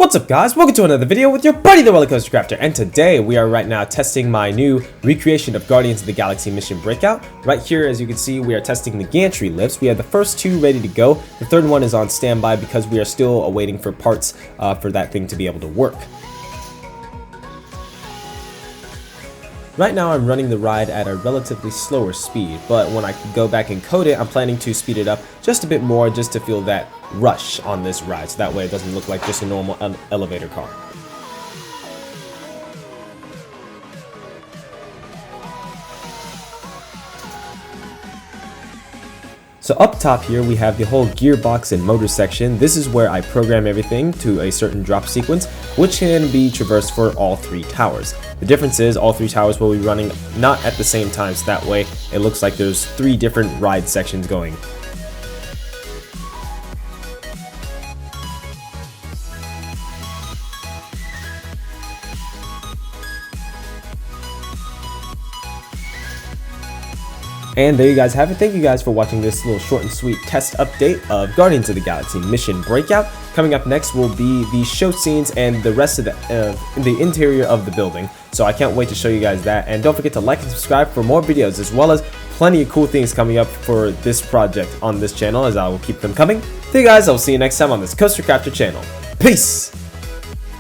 What's up guys, welcome to another video with your buddy the Roller Coaster Crafter, and today we are right now testing my new recreation of Guardians of the Galaxy mission Breakout. Right here, as you can see, we are testing the Gantry Lifts. We have the first two ready to go. The third one is on standby because we are still awaiting for parts for that thing to be able to work. Right now I'm running the ride at a relatively slower speed, but when I go back and code it, I'm planning to speed it up just a bit more just to feel that rush on this ride, so that way it doesn't look like just a normal elevator car. So up top here we have the whole gearbox and motor section. This is where I program everything to a certain drop sequence, which can be traversed for all three towers. The difference is all three towers will be running not at the same time, so that way it looks like there's three different ride sections going. And there you guys have it. Thank you guys for watching this little short and sweet test update of Guardians of the Galaxy mission Breakout. Coming up next will be the show scenes and the rest of the interior of the building. So I can't wait to show you guys that. And don't forget to like and subscribe for more videos, as well as plenty of cool things coming up for this project on this channel, as I will keep them coming. Thank you guys, I will see you next time on this Coaster Crafter channel. Peace!